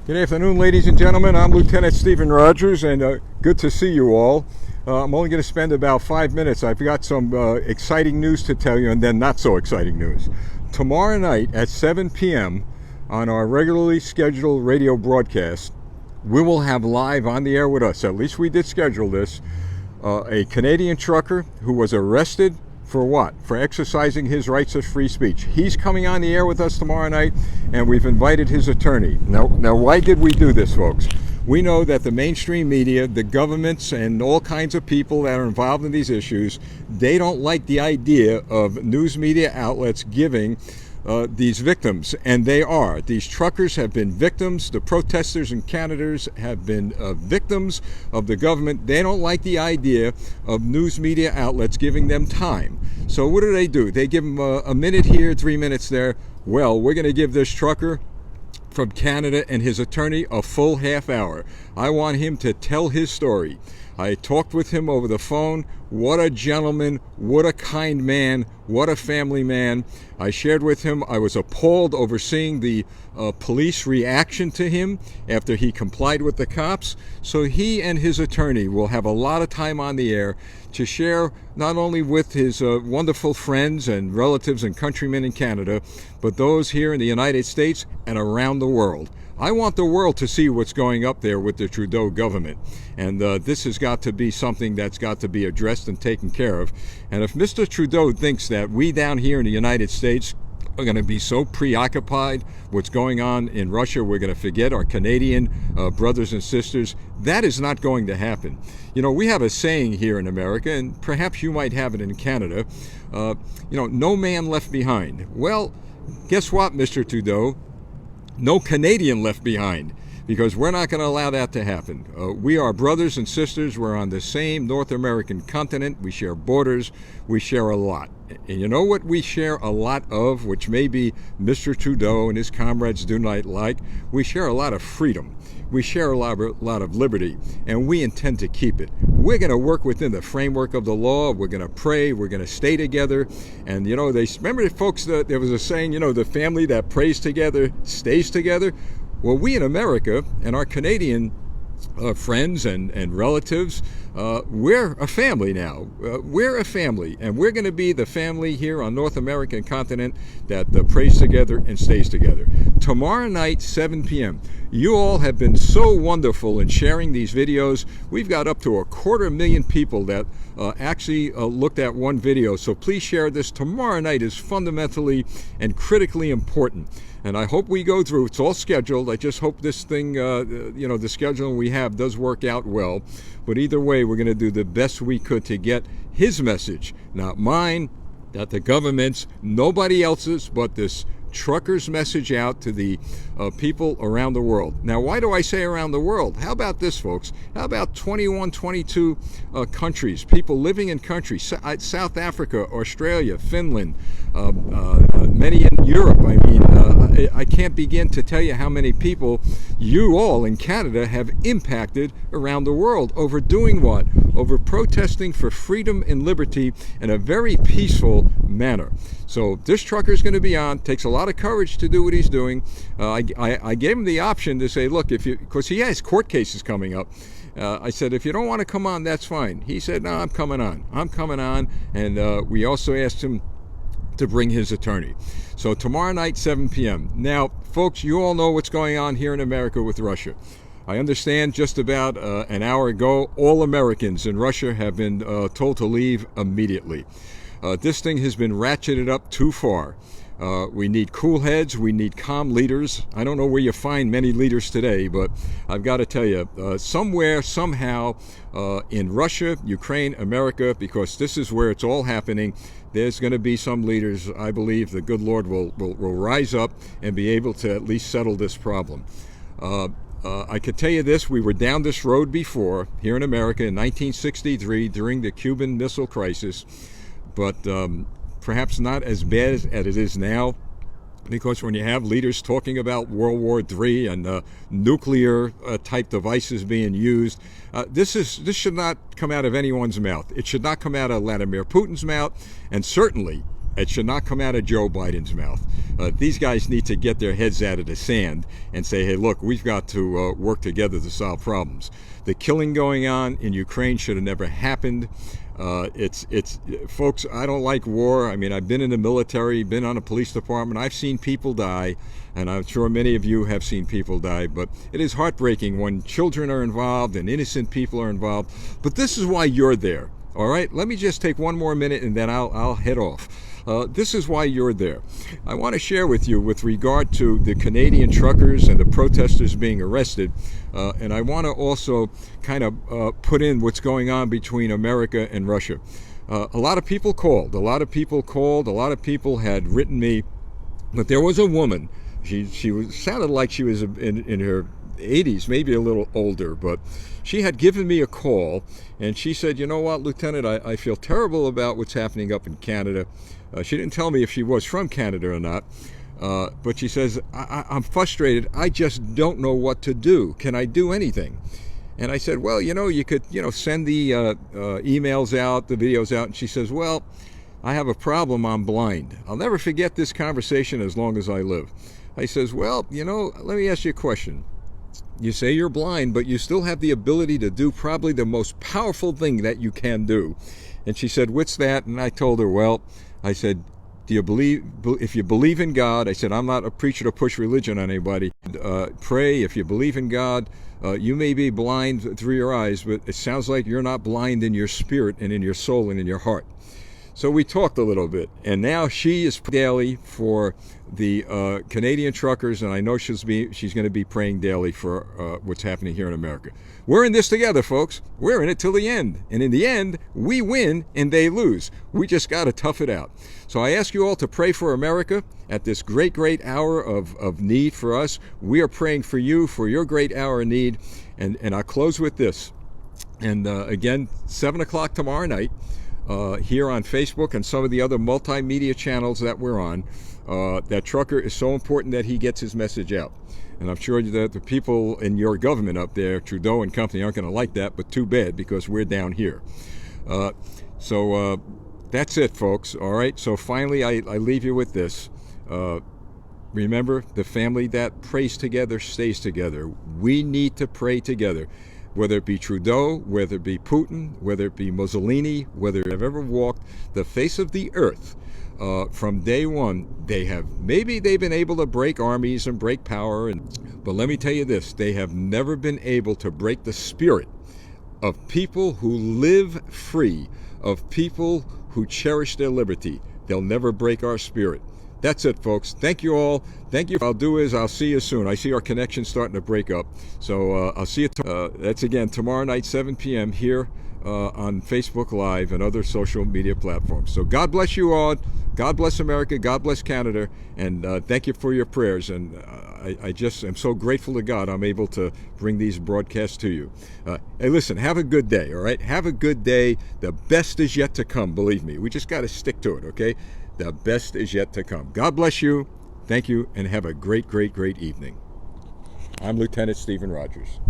Good afternoon, ladies and gentlemen. I'm Lieutenant Stephen Rogers, and good to see you all. I'm only going to spend about 5 minutes. I've got some exciting news to tell you, and then not so exciting news. Tomorrow night at 7 p.m. on our regularly scheduled radio broadcast, we will have live on the air with us, at least we did schedule this, a Canadian trucker who was arrested for what? For exercising his rights of free speech. He's coming on the air with us tomorrow night, and we've invited his attorney. Now, why did we do this, folks? We know that the mainstream media, the governments, and all kinds of people that are involved in these issues, they don't like the idea of news media outlets giving these victims, and they are. These truckers have been victims. The protesters in Canada have been victims of the government. They don't like the idea of news media outlets giving them time. So what do? They give them a minute here, 3 minutes there. Well, we're going to give this trucker from Canada and his attorney a full half hour. I want him to tell his story. I talked with him over the phone. What a gentleman, what a kind man, what a family man. I shared with him, I was appalled over seeing the police reaction to him after he complied with the cops. So he and his attorney will have a lot of time on the air to share not only with his wonderful friends and relatives and countrymen in Canada, but those here in the United States and around the world. I want the world to see what's going up there with the Trudeau government. And this has got to be something that's got to be addressed and taken care of. And if Mr. Trudeau thinks that we down here in the United States are going to be so preoccupied what's going on in Russia, we're going to forget our Canadian brothers and sisters, that is not going to happen. You know, we have a saying here in America, and perhaps you might have it in Canada, no man left behind. Well, guess what, Mr. Trudeau? No Canadian left behind, because we're not going to allow that to happen. We are brothers and sisters. We're on the same North American continent. We share borders. We share a lot. And you know what we share a lot of, which maybe Mr. Trudeau and his comrades do not like? We share a lot of freedom. We share a lot of liberty, and we intend to keep it. We're going to work within the framework of the law. We're going to pray. We're going to stay together. And, remember, folks, there was a saying, the family that prays together stays together. Well, we in America and our Canadian friends and relatives, we're a family now. We're a family, and we're going to be the family here on North American continent that prays together and stays together. Tomorrow night, 7 p.m. You all have been so wonderful in sharing these videos. We've got up to 250,000 people that actually looked at one video. So please share this. Tomorrow night is fundamentally and critically important. And I hope we go through. It's all scheduled. I just hope this thing, the scheduling we have does work out well. But either way, we're going to do the best we could to get his message, not mine, not the government's, nobody else's, but this trucker's message out to the people around the world. Now, why do I say around the world? How about this, folks? How about 21, 22 countries, people living in countries, South Africa, Australia, Finland, many in Europe. I mean, I can't begin to tell you how many people you all in Canada have impacted around the world over doing what? Over protesting for freedom and liberty in a very peaceful manner. So this trucker is going to be on. Takes a lot of courage to do what he's doing. I gave him the option to say, look, because he has court cases coming up. I said, if you don't want to come on, that's fine. He said, no, I'm coming on. I'm coming on. And we also asked him to bring his attorney. So tomorrow night, 7 p.m. Now, folks, you all know what's going on here in America with Russia. I understand just about an hour ago, all Americans in Russia have been told to leave immediately. This thing has been ratcheted up too far. We need cool heads. We need calm leaders. I don't know where you find many leaders today, but I've got to tell you, somewhere, somehow, in Russia, Ukraine, America, because this is where it's all happening, there's going to be some leaders. I believe the good Lord will rise up and be able to at least settle this problem. I could tell you this, we were down this road before here in America in 1963 during the Cuban Missile Crisis, but perhaps not as bad as it is now, because when you have leaders talking about World War III and nuclear type devices being used, this should not come out of anyone's mouth. It should not come out of Vladimir Putin's mouth, and certainly It should not come out of Joe Biden's mouth. These guys need to get their heads out of the sand and say, hey, look, we've got to work together to solve problems. The killing going on in Ukraine should have never happened. Folks, I don't like war. I mean, I've been in the military, been on a police department. I've seen people die, and I'm sure many of you have seen people die, but it is heartbreaking when children are involved and innocent people are involved. But this is why you're there, all right? Let me just take one more minute and then I'll head off. This is why you're there. I want to share with you with regard to the Canadian truckers and the protesters being arrested, and I want to also kind of put in what's going on between America and Russia. A lot of people called. A lot of people had written me, but there was a woman. She sounded like she was in her 80s, maybe a little older, but she had given me a call, and she said, you know what, Lieutenant, I feel terrible about what's happening up in Canada. She didn't tell me if she was from Canada or not, but she says, I'm frustrated. I just don't know what to do. Can I do anything? And I said, well, you could, send the emails out, the videos out. And she says, well, I have a problem. I'm blind. I'll never forget this conversation as long as I live. I says, well, let me ask you a question. You say you're blind, but you still have the ability to do probably the most powerful thing that you can do. And she said, what's that? And I told her, well, I said, do you believe, if you believe in God, I said, I'm not a preacher to push religion on anybody. Pray, if you believe in God, you may be blind through your eyes, but it sounds like you're not blind in your spirit and in your soul and in your heart. So we talked a little bit, and now she is daily for the Canadian truckers, and I know she's going to be praying daily for what's happening here in America. We're in this together, folks. We're in it till the end, and in the end, we win and they lose. We just got to tough it out. So I ask you all to pray for America at this great, great hour of need for us. We are praying for you for your great hour of need, and I'll close with this. And again, 7 o'clock tomorrow night. Here on Facebook and some of the other multimedia channels that we're on, that trucker is so important that he gets his message out. And I'm sure that the people in your government up there, Trudeau and company, aren't going to like that, but too bad, because we're down here. So that's it, folks. All right. So finally, I leave you with this. Remember, the family that prays together stays together. We need to pray together. Whether it be Trudeau, whether it be Putin, whether it be Mussolini, whether they've ever walked the face of the earth, from day one, maybe they've been able to break armies and break power, but let me tell you this, they have never been able to break the spirit of people who live free, of people who cherish their liberty. They'll never break our spirit. That's it, folks. Thank you all. Thank you. What I'll do is I'll see you soon. I see our connection starting to break up. So I'll see you. That's again tomorrow night, 7 p.m. here on Facebook Live and other social media platforms. So God bless you all. God bless America. God bless Canada. And thank you for your prayers. And I just am so grateful to God I'm able to bring these broadcasts to you. Hey, listen, have a good day, all right? Have a good day. The best is yet to come, believe me. We just got to stick to it, okay? The best is yet to come. God bless you. Thank you, and have a great, great, great evening. I'm Lieutenant Stephen Rogers.